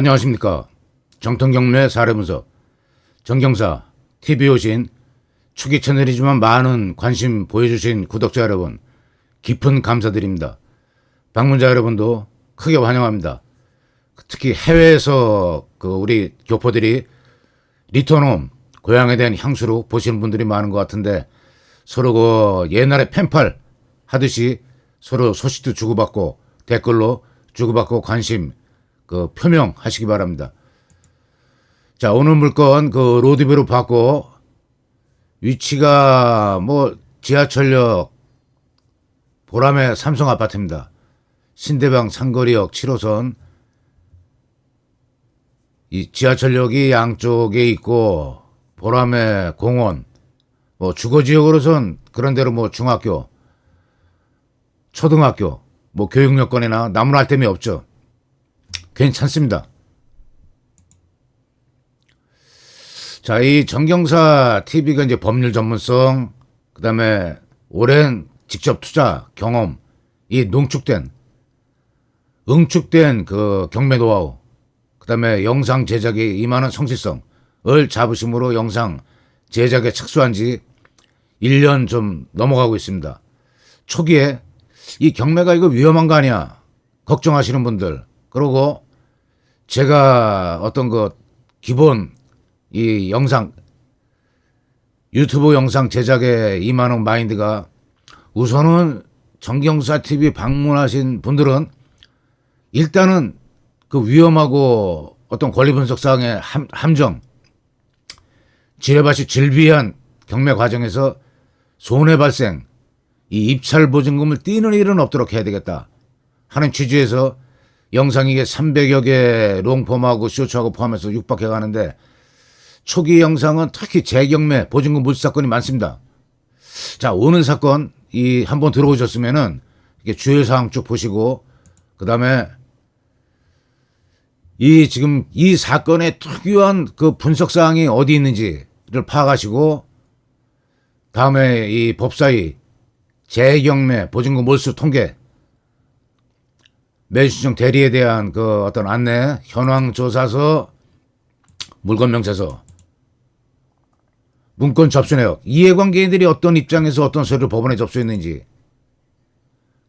안녕하십니까. 정통경매 사례분석 정경사 TV에 오신 초기 채널이지만 많은 관심 보여주신 구독자 여러분 깊은 감사드립니다. 방문자 여러분도 크게 환영합니다. 특히 해외에서 우리 교포들이 리턴홈 고향에 대한 향수로 보시는 분들이 많은 것 같은데 서로 옛날에 펜팔 하듯이 서로 소식도 주고받고 댓글로 주고받고 관심 표명하시기 바랍니다. 자, 오늘 물건 로드뷰로 받고 위치가 지하철역 보람의 삼성 아파트입니다. 신대방 상거리역 7호선 이 지하철역이 양쪽에 있고 보람의 공원 주거지역으로선 그런 대로 중학교 초등학교 교육 여건이나 나무랄 데 없죠. 괜찮습니다. 자, 이 정경사 TV가 이제 법률 전문성, 그 다음에 오랜 직접 투자 경험, 이 응축된 경매 노하우, 그 다음에 영상 제작에 임하는 성실성을 자부심으로 영상 제작에 착수한 지 1년 좀 넘어가고 있습니다. 초기에 이 경매가 이거 위험한 거 아니야 걱정하시는 분들, 그리고 제가 기본 이 유튜브 영상 제작에 임하는 마인드가 우선은 정경사 TV 방문하신 분들은 일단은 위험하고 권리 분석사항의 함정, 지뢰밭이 질비한 경매 과정에서 손해 발생, 이 입찰 보증금을 띄는 일은 없도록 해야 되겠다 하는 취지에서 영상이 이게 300여 개 롱폼하고 쇼츠하고 포함해서 육박해 가는데 초기 영상은 특히 재경매 보증금 물수 사건이 많습니다. 자, 오는 사건 한번 들어오셨으면은 이렇게 주요 사항 쭉 보시고 그다음에 지금 이 사건의 특유한 분석 사항이 어디 있는지를 파악하시고 다음에 이 법사위 재경매 보증금 몰수 통계 매수청 대리에 대한 안내, 현황 조사서, 물건 명세서, 문건 접수 내역, 이해관계인들이 어떤 입장에서 어떤 서류를 법원에 접수했는지,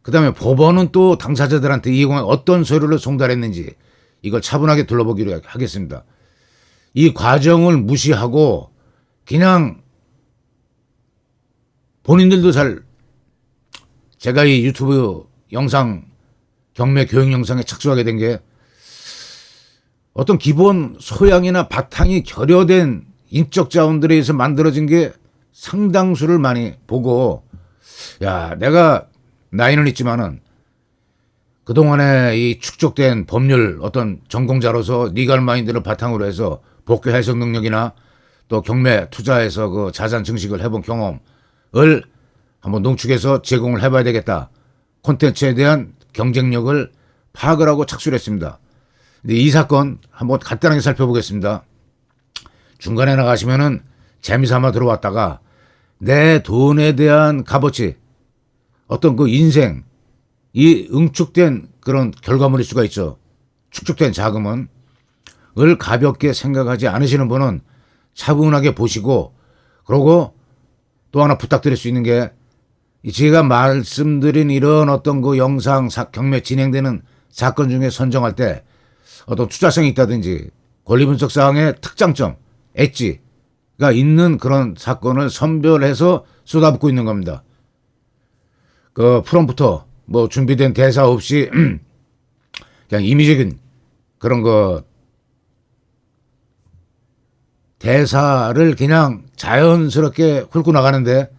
그 다음에 법원은 또 당사자들한테 이해관계 어떤 서류를 송달했는지 이걸 차분하게 둘러보기로 하겠습니다. 이 과정을 무시하고 그냥 본인들도 제가 이 유튜브 영상 경매 교육 영상에 착수하게 된 게 어떤 기본 소양이나 바탕이 결여된 인적 자원들에 의해서 만들어진 게 상당수를 많이 보고, 야, 내가 나이는 있지만은 그동안에 이 축적된 법률 전공자로서 리걸 마인드를 바탕으로 해서 복귀 해석 능력이나 또 경매 투자에서 자산 증식을 해본 경험을 한번 농축해서 제공을 해봐야 되겠다. 콘텐츠에 대한 경쟁력을 파악을 하고 착수를 했습니다. 근데 이 사건 한번 간단하게 살펴보겠습니다. 중간에 나가시면은 재미삼아 들어왔다가 내 돈에 대한 값어치, 인생, 이 응축된 그런 결과물일 수가 있죠. 축적된 자금은 을 가볍게 생각하지 않으시는 분은 차분하게 보시고, 그러고 또 하나 부탁드릴 수 있는 게 제가 말씀드린 이런 영상 경매 진행되는 사건 중에 선정할 때 투자성이 있다든지 권리 분석 사항의 특장점, 엣지가 있는 그런 사건을 선별해서 쏟아붓고 있는 겁니다. 프롬프터 준비된 대사 없이 그냥 임의적인 그런 대사를 그냥 자연스럽게 훑고 나가는데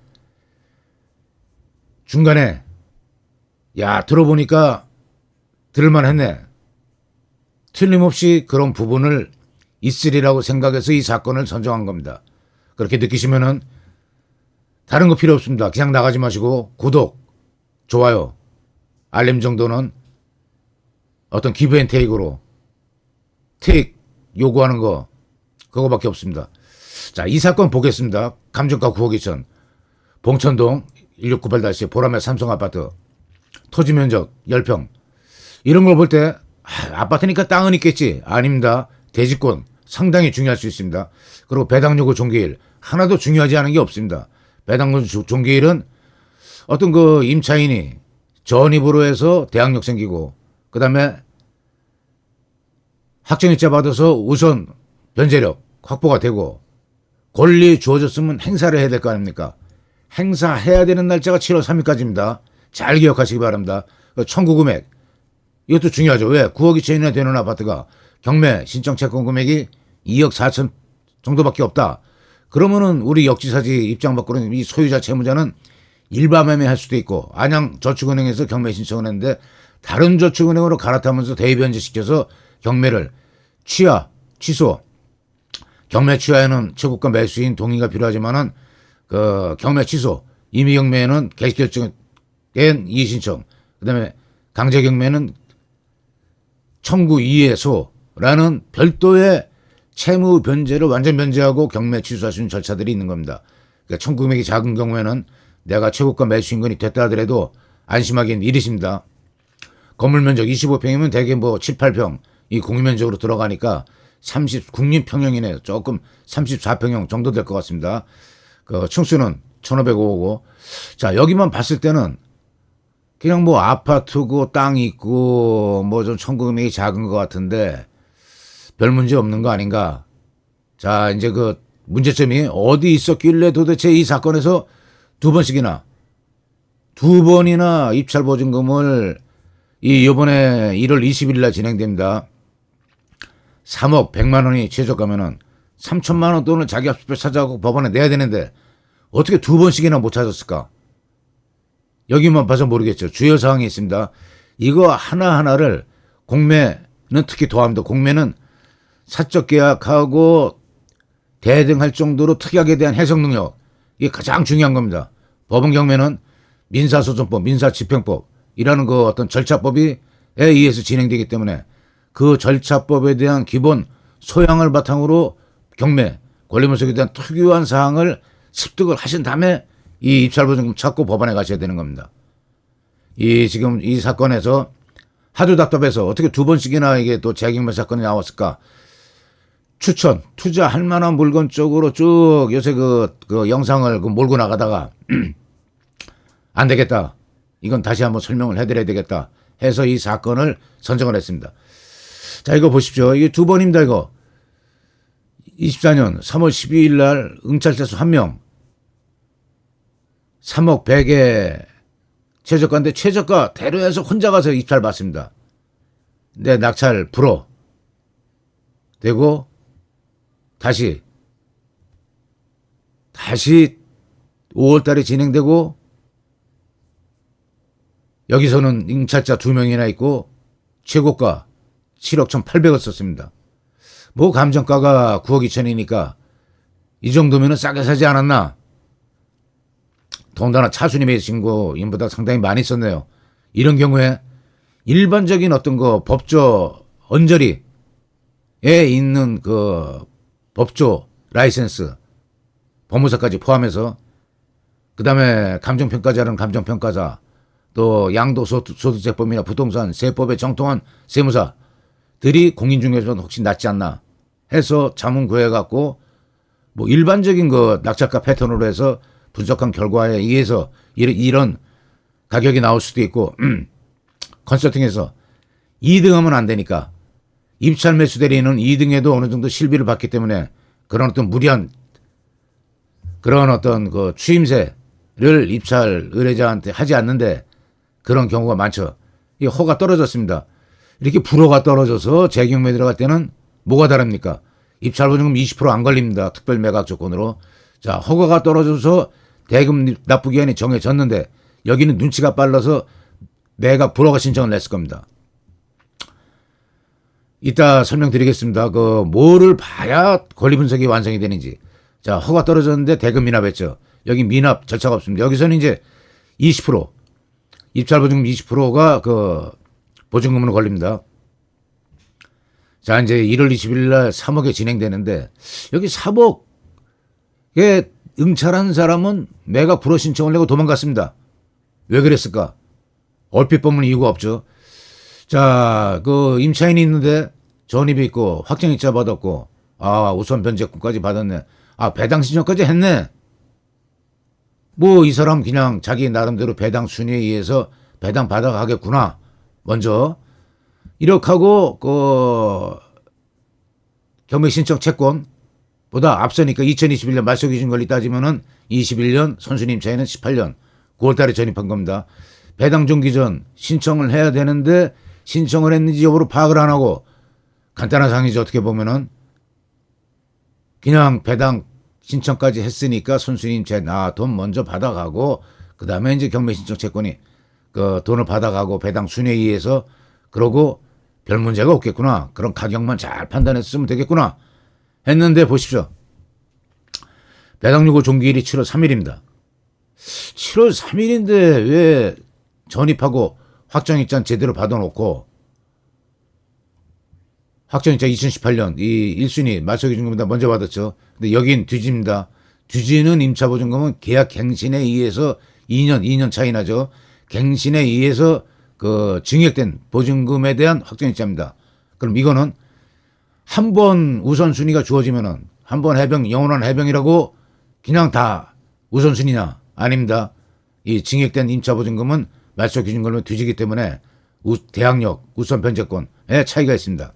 중간에 들어보니까 들을만 했네, 틀림없이 그런 부분을 있으리라고 생각해서 이 사건을 선정한 겁니다. 그렇게 느끼시면은 다른 거 필요 없습니다. 그냥 나가지 마시고 구독, 좋아요, 알림 정도는 기브 앤 테이크로 요구하는 거 그거밖에 없습니다. 자, 이 사건 보겠습니다. 감정가 9억 2천 봉천동 1698-보람의 삼성 아파트 토지 면적 10평. 이런 걸 볼 때 아파트니까 땅은 있겠지. 아닙니다. 대지권 상당히 중요할 수 있습니다. 그리고 배당요구 종기일 하나도 중요하지 않은 게 없습니다. 배당요구 종기일은 어떤 그 임차인이 전입으로 해서 대항력 생기고 그다음에 학점일자 받아서 우선 변제력 확보가 되고 권리 주어졌으면 행사를 해야 될 거 아닙니까? 행사해야 되는 날짜가 7월 3일까지입니다. 잘 기억하시기 바랍니다. 청구 금액 이것도 중요하죠. 왜? 9억 2천이나 되는 아파트가 경매 신청 채권 금액이 2억 4천 정도밖에 없다. 그러면은 우리 역지사지 입장 밖으로는 이 소유자 채무자는 일반 매매할 수도 있고 안양 저축은행에서 경매 신청을 했는데 다른 저축은행으로 갈아타면서 대변제시켜서 경매를 취소. 경매 취하에는 최고가 매수인 동의가 필요하지만은 그 경매 취소, 임의 경매에는 개시결정된 이의신청, 그다음에 강제 경매는 청구 이해소라는 별도의 채무 변제를 완전 변제하고 경매 취소할 수 있는 절차들이 있는 겁니다. 그러니까 청구 금액이 작은 경우에는 내가 최고가 매수인건이 됐다 하더라도 안심하기는 이르십니다. 건물 면적 25평이면 대개 뭐 7, 8평 이 공유면적으로 들어가니까 국립평형이네. 조금 34평형 정도 될 것 같습니다. 그 층수는 1,505고. 자, 여기만 봤을 때는 그냥 뭐 아파트고 땅이 있고 뭐 좀 청구 금액이 작은 것 같은데 별 문제 없는 거 아닌가. 자, 이제 그 문제점이 어디 있었길래 도대체 이 사건에서 두 번이나 입찰 보증금을 이번에 1월 20일 날 진행됩니다. 3억 100만 원이 최저가면은 3천만 원 돈을 자기 합수표 찾아가고 법원에 내야 되는데 어떻게 두 번씩이나 못 찾았을까? 여기만 봐서 모르겠죠. 주요 사항이 있습니다. 이거 하나하나를 공매는 특히 더합니다. 공매는 사적 계약하고 대등할 정도로 특약에 대한 해석 능력 이게 가장 중요한 겁니다. 법원 경매는 민사소송법, 민사집행법이라는 그 어떤 절차법에 의해서 진행되기 때문에 그 절차법에 대한 기본 소양을 바탕으로 경매, 권리분석에 대한 특유한 사항을 습득을 하신 다음에 이 입찰보증금 찾고 법원에 가셔야 되는 겁니다. 지금 이 사건에서 하도 답답해서 어떻게 두 번씩이나 이게 또 재경매 사건이 나왔을까? 추천, 투자할 만한 물건 쪽으로 쭉 요새 그 영상을 몰고 나가다가 안 되겠다. 이건 다시 한번 설명을 해드려야 되겠다. 해서 이 사건을 선정을 했습니다. 자, 이거 보십시오. 이게 두 번입니다, 이거. 24년 3월 12일 날 응찰자수 1명. 3억 100에 최저가인데 최저가 대로해서 혼자 가서 입찰 받습니다. 내 낙찰 불어. 되고 다시 5월 달에 진행되고 여기서는 응찰자 2명이나 있고 최고가 7억 1,800원 썼습니다. 뭐 감정가가 9억 2천이니까 이 정도면 싸게 사지 않았나? 더군다나 차순위 매수신고 인보다 상당히 많이 썼네요. 이런 경우에 일반적인 어떤 그 법조 언저리에 있는 그 법조 라이센스 법무사까지 포함해서 그다음에 감정평가자는 감정평가자 또 양도소득세법이나 부동산 세법에 정통한 세무사들이 공인중개사보다 혹시 낫지 않나 해서 자문 구해갖고 뭐 일반적인 그 낙찰가 패턴으로 해서 분석한 결과에 의해서 이런 가격이 나올 수도 있고 컨설팅에서 2등하면 안 되니까 입찰 매수 대리인은 2등에도 어느 정도 실비를 받기 때문에 그런 어떤 무리한 그런 어떤 그 추임새를 입찰 의뢰자한테 하지 않는데 그런 경우가 많죠. 이 허가 떨어졌습니다. 이렇게 불허가 떨어져서 재경매 들어갈 때는 뭐가 다릅니까? 입찰 보증금 20% 안 걸립니다. 특별 매각 조건으로. 자, 허가가 떨어져서 대금 납부 기한이 정해졌는데 여기는 눈치가 빨라서 매각 불허가 신청을 냈을 겁니다. 이따 설명드리겠습니다. 뭐를 봐야 권리 분석이 완성이 되는지. 자, 허가 떨어졌는데 대금 미납했죠. 여기 미납 절차가 없습니다. 여기서는 이제 20% 입찰 보증금 20%가 보증금으로 걸립니다. 자, 이제 1월 20일 날 3억에 진행되는데 여기 3억에 응찰한 사람은 매각 불허 신청을 내고 도망갔습니다. 왜 그랬을까? 얼핏 보면 이유가 없죠. 자, 그 임차인이 있는데 전입이 있고 확정일자 받았고 우선 변제권까지 받았네. 배당 신청까지 했네. 뭐 이 사람 그냥 자기 나름대로 배당 순위에 의해서 배당 받아가겠구나. 먼저 이렇게 하고 그 경매 신청 채권보다 앞서니까 2021년 말소 기준 권리 따지면은 21년 선순위 임차인은 18년 9월달에 전입한 겁니다. 배당 종기 전 신청을 해야 되는데 신청을 했는지 여부를 파악을 안 하고 간단한 상황이죠. 어떻게 보면은 그냥 배당 신청까지 했으니까 선순위 임차인 돈 먼저 받아가고 그 다음에 이제 경매 신청 채권이 그 돈을 받아가고 배당 순위에 의해서 그러고 별 문제가 없겠구나. 그런 가격만 잘 판단해서 쓰면 되겠구나 했는데 보십시오. 배당 요구 종기일이 7월 3일입니다. 7월 3일인데 왜 전입하고 확정일자는 제대로 받아놓고 확정일자 2018년 이 1순위 말소기준금보다 먼저 받았죠. 근데 여긴 뒤집니다. 뒤지는 임차보증금은 계약 갱신에 의해서 2년 차이 나죠. 갱신에 의해서 그 증액된 보증금에 대한 확정일자입니다. 그럼 이거는 한 번 우선순위가 주어지면은 한 번 해병 영원한 해병이라고 그냥 다 우선순위냐? 아닙니다. 이 증액된 임차보증금은 말소기준금을 뒤지기 때문에 대항력 우선 변제권에 차이가 있습니다.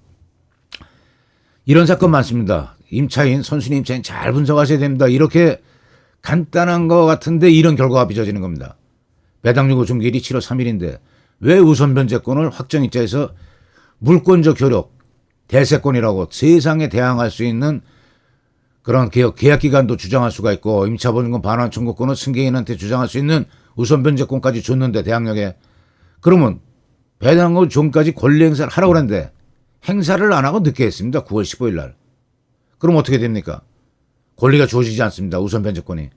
이런 사건 많습니다. 임차인, 선순위 임차인 잘 분석하셔야 됩니다. 이렇게 간단한 것 같은데 이런 결과가 빚어지는 겁니다. 배당 요구 종기일이 7월 3일인데 왜 우선 변제권을 확정일자에서 물권적 효력, 대세권이라고 세상에 대항할 수 있는 그런 계약기간도 주장할 수가 있고 임차보증금 반환 청구권을 승계인한테 주장할 수 있는 우선 변제권까지 줬는데 대항력에 그러면 배당 요구 종까지 권리 행사를 하라고 그랬는데 행사를 안 하고 늦게 했습니다. 9월 15일 날. 그럼 어떻게 됩니까? 권리가 주어지지 않습니다. 우선 변제권이.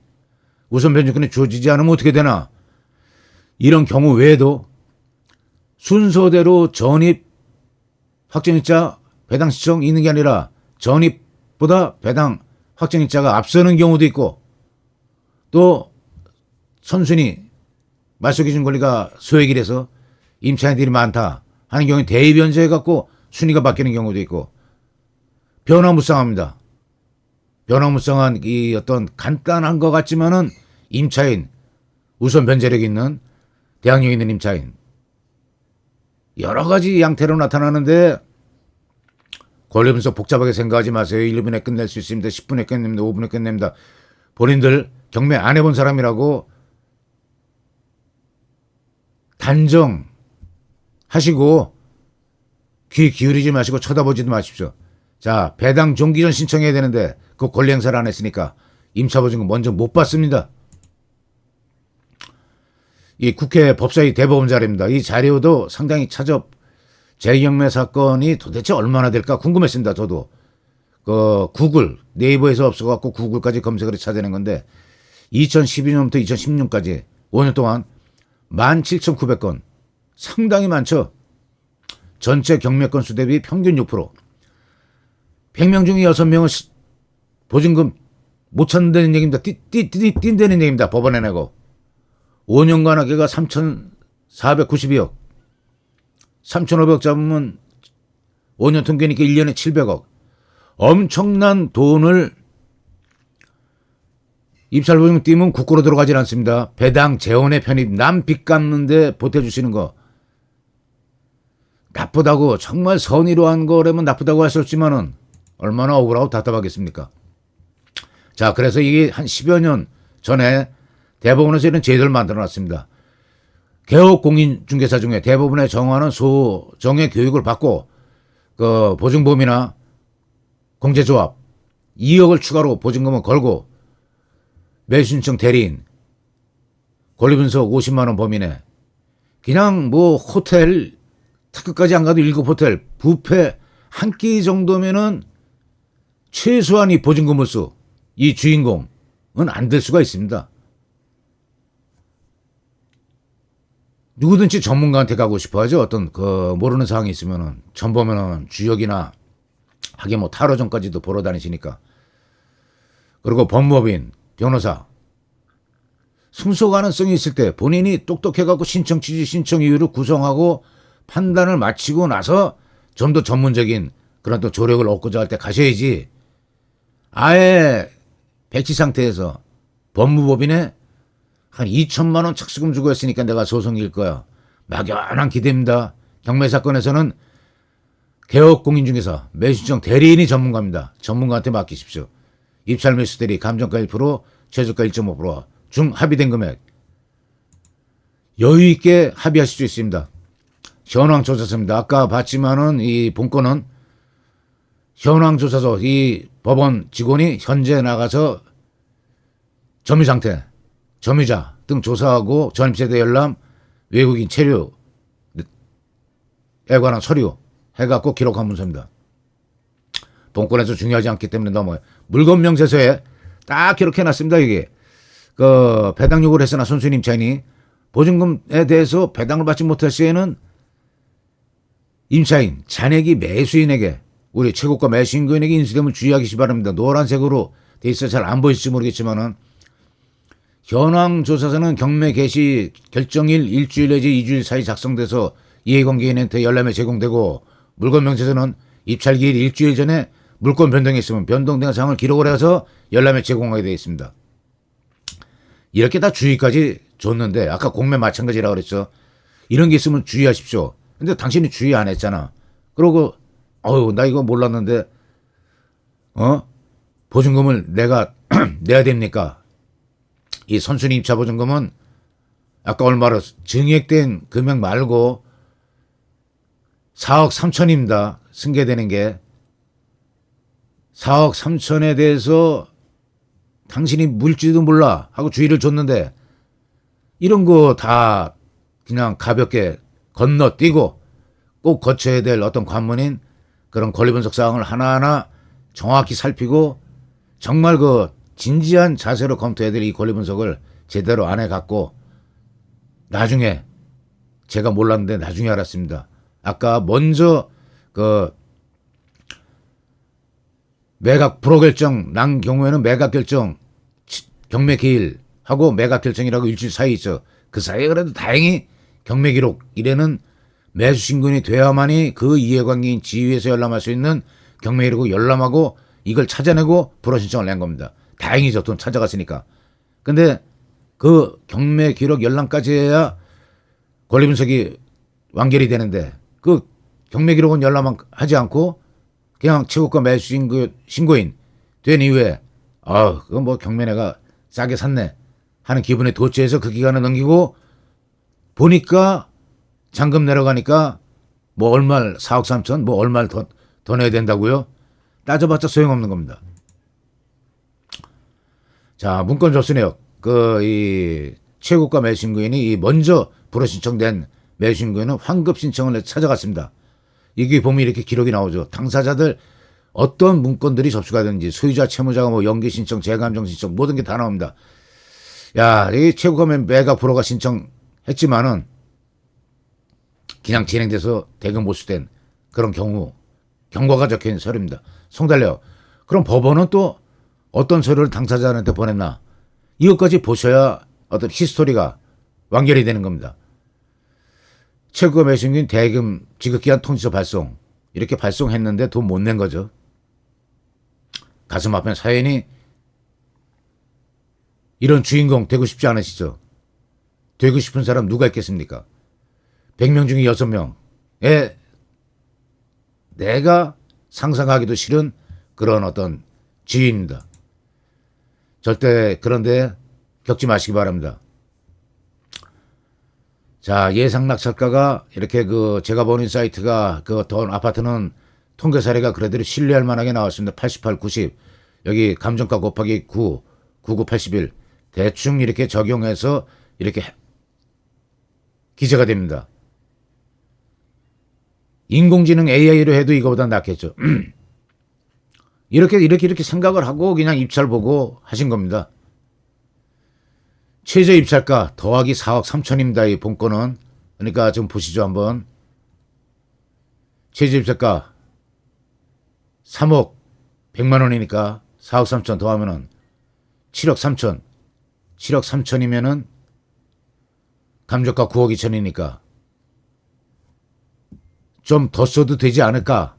우선 변제권이 주어지지 않으면 어떻게 되나? 이런 경우 외에도 순서대로 전입, 확정일자, 배당 신청 있는 게 아니라 전입보다 배당, 확정일자가 앞서는 경우도 있고 또 선순위, 말소기준 권리가 소액이라서 임차인들이 많다 하는 경우에 대의변제해갖고 순위가 바뀌는 경우도 있고 변화무쌍합니다. 변화무쌍한 이 어떤 간단한 것 같지만은 임차인, 우선 변제력 있는 대항력 있는 임차인 여러 가지 양태로 나타나는데 권리 분석 복잡하게 생각하지 마세요. 1분에 끝낼 수 있습니다. 10분에 끝냅니다. 5분에 끝냅니다. 본인들 경매 안 해본 사람이라고 단정하시고 귀 기울이지 마시고 쳐다보지도 마십시오. 자, 배당 종기 전 신청해야 되는데 그 권리 행사를 안 했으니까 임차보증금 먼저 못 받습니다. 이 국회 법사위 대법원 자료입니다. 이 자료도 상당히 재경매 사건이 도대체 얼마나 될까 궁금했습니다. 저도 그 구글 네이버에서 없어갖고 구글까지 검색을 찾아낸 건데 2012년부터 2016년까지 5년 동안 17,900건 상당히 많죠. 전체 경매 건수 대비 평균 6%. 100명 중에 6명은 보증금 못 찾는다는 얘기입니다. 뛴다는 얘기입니다. 법원에 내고. 5년간 하게가 3,492억. 3,500 잡으면 5년 통계니까 1년에 700억. 엄청난 돈을 입찰보증금 띄면 국고로 들어가질 않습니다. 배당, 재원의 편입, 남 빚 갚는데 보태주시는 거. 나쁘다고 정말 선의로 한 거라면 나쁘다고 할 수 없지만은 얼마나 억울하고 답답하겠습니까? 자, 그래서 이게 한 10여 년 전에 대법원에서 이런 제도를 만들어놨습니다. 개업 공인중개사 중에 대법원에 정하는 소정의 교육을 받고 그 보증보험이나 공제조합 2억을 추가로 보증금을 걸고 매수신청 대리인 권리분석 50만 원 범위내 그냥 뭐 호텔 특급까지 안 가도 7호텔 뷔페 한 끼 정도면은 최소한 이 보증금을 이 주인공은 안 될 수가 있습니다. 누구든지 전문가한테 가고 싶어 하죠. 어떤 그 모르는 사항이 있으면은 전 보면은 주역이나 하긴 뭐 탈호전까지도 보러 다니시니까. 그리고 법무법인, 변호사 승소 가능성이 있을 때 본인이 똑똑해갖고 신청 취지 신청 이유를 구성하고 판단을 마치고 나서 좀 더 전문적인 그런 또 조력을 얻고자 할 때 가셔야지. 아예 백지 상태에서 법무법인에 한 2천만 원 착수금 주고 했으니까 내가 소송일 거야. 막연한 기대입니다. 경매 사건에서는 개업공인 중에서 매수신청 대리인이 전문가입니다. 전문가한테 맡기십시오. 입찰 매수 대리 감정가 1%, 최저가 1.5%중 합의된 금액 여유 있게 합의하실 수 있습니다. 현황조사서입니다. 아까 봤지만은 이 본건은 현황조사서 이 법원 직원이 현재 나가서 점유 상태, 점유자 등 조사하고 전입세대 열람, 외국인 체류에 관한 서류 해갖고 기록한 문서입니다. 본건에서 중요하지 않기 때문에 너무 물건 명세서에 딱 기록해놨습니다. 이게 그 배당 요구를 했으나 손수인 임차인이 보증금에 대해서 배당을 받지 못할 시에는 임차인, 잔액이 매수인에게 우리 최고가 매수인거인에게 인수됨을 주의하기 바랍니다. 노란색으로 돼 있어 잘 안 보일지 모르겠지만은 현황조사서는 경매 개시 결정일 일주일 내지 2주일 사이 작성돼서 이해관계인한테 열람에 제공되고 물건 명세서는 입찰기일 일주일 전에 물건 변동이 있으면 변동된 사항을 기록을 해서 열람에 제공하게 되어 있습니다. 이렇게 다 주의까지 줬는데 아까 공매 마찬가지라고 그랬죠. 이런 게 있으면 주의하십시오. 근데 당신이 주의 안 했잖아. 그러고 나 이거 몰랐는데 보증금을 내가 내야 됩니까? 이 선순위 임차 보증금은 아까 얼마로 증액된 금액 말고 4억 3천입니다. 승계되는 게 4억 3천에 대해서 당신이 물지도 몰라 하고 주의를 줬는데 이런 거 다 그냥 가볍게 건너뛰고 꼭 거쳐야 될 어떤 관문인 그런 권리분석 사항을 하나하나 정확히 살피고 정말 그 진지한 자세로 검토해야 될 이 권리분석을 제대로 안 해갖고 나중에 제가 몰랐는데 나중에 알았습니다. 아까 먼저 그 매각 불허결정 난 경우에는 매각 결정 경매 기일하고 매각 결정이라고 일주일 사이 있죠. 그 사이에 그래도 다행히 경매 기록 이래는 매수 신고인이 돼야만이 그 이해관계인 지위에서 열람할 수 있는 경매 기록을 열람하고 이걸 찾아내고 불허 신청을 낸 겁니다. 다행이죠. 돈 찾아갔으니까. 근데 그 경매 기록 열람까지 해야 권리 분석이 완결이 되는데 그 경매 기록은 열람하지 않고 그냥 최고가 매수 신고인 된 이후에 그건 뭐 경매 내가 싸게 샀네 하는 기분에 도취해서 그 기간을 넘기고 보니까 잔금 내려가니까 뭐 얼마를 4억 3천 뭐 얼마를 더 내야 된다고요? 따져봤자 소용없는 겁니다. 자, 문건 접수 내역. 이 최고가 매수신고인이 이 먼저 불허 신청된 매수신고인은 환급 신청을 찾아갔습니다. 이게 보면 이렇게 기록이 나오죠. 당사자들 어떤 문건들이 접수가 되는지 소유자, 채무자가 뭐 연기 신청, 재감정 신청 모든 게 다 나옵니다. 야, 이 최고가 매각 불허가 신청했지만은 그냥 진행돼서 대금 몰수된 그런 경과가 적혀있는 서류입니다. 송달래요. 그럼 법원은 또 어떤 서류를 당사자한테 보냈나? 이것까지 보셔야 어떤 히스토리가 완결이 되는 겁니다. 최고가 매수인인 대금 지급기한 통지서 발송 이렇게 발송했는데 돈 못 낸 거죠. 가슴 아픈 사연이 이런 주인공 되고 싶지 않으시죠? 되고 싶은 사람 누가 있겠습니까? 100명 중에 6명에 내가 상상하기도 싫은 그런 어떤 지위입니다. 절대 그런데 겪지 마시기 바랍니다. 자, 예상 낙찰가가 이렇게 제가 보는 사이트가 돈 아파트는 통계 사례가 그래도 신뢰할 만하게 나왔습니다. 88, 90. 여기 감정가 곱하기 9, 99, 81. 대충 이렇게 적용해서 이렇게 기재가 됩니다. 인공지능 AI로 해도 이거보다 낫겠죠. 이렇게 생각을 하고 그냥 입찰 보고 하신 겁니다. 최저 입찰가 더하기 4억 3천입니다. 이 본건은. 그러니까 좀 보시죠 한번. 최저 입찰가 3억 100만 원이니까 4억 3천 더하면은 7억 3천. 7억 3천이면은 감정가 9억 2천이니까 좀 더 써도 되지 않을까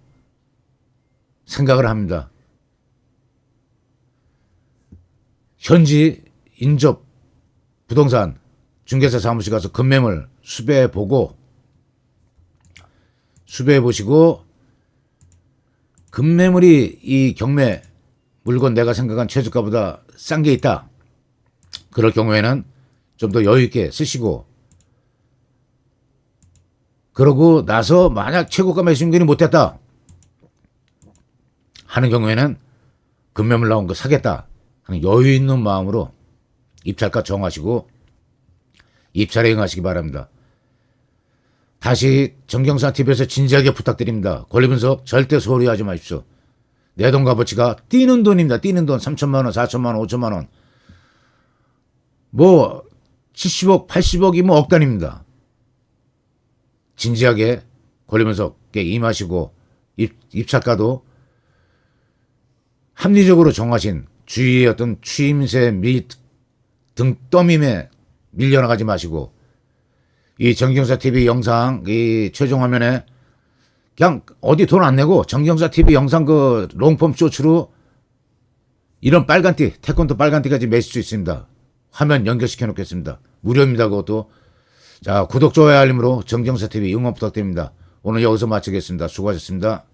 생각을 합니다. 현지 인접 부동산 중개사 사무실 가서 급매물 수배해 보시고 급매물이 이 경매 물건 내가 생각한 최저가보다 싼 게 있다. 그럴 경우에는 좀 더 여유 있게 쓰시고, 그러고 나서 만약 최고가 매수인근이 못됐다 하는 경우에는 급매물 나온 거 사겠다 하는 여유 있는 마음으로 입찰가 정하시고 입찰에 응하시기 바랍니다. 다시 정경사TV에서 진지하게 부탁드립니다. 권리분석 절대 소홀히 하지 마십시오. 내 돈 값어치가 뛰는 돈입니다. 뛰는 돈 3천만 원, 4천만 원, 5천만 원. 뭐 70억, 80억이면 억 단위입니다. 진지하게 권리분석에 임하시고 입찰가도 합리적으로 정하신 주위의 어떤 추임새 및 등 떠밈에 밀려나가지 마시고, 이 정경사TV 영상 이 최종 화면에 그냥 어디 돈 안 내고 정경사TV 영상 그 롱폼 쇼츠로 이런 빨간띠, 태권도 빨간띠까지 매실 수 있습니다. 화면 연결시켜 놓겠습니다. 무료입니다. 그것도. 자, 구독, 좋아요, 알림으로 정경사TV 응원 부탁드립니다. 오늘 여기서 마치겠습니다. 수고하셨습니다.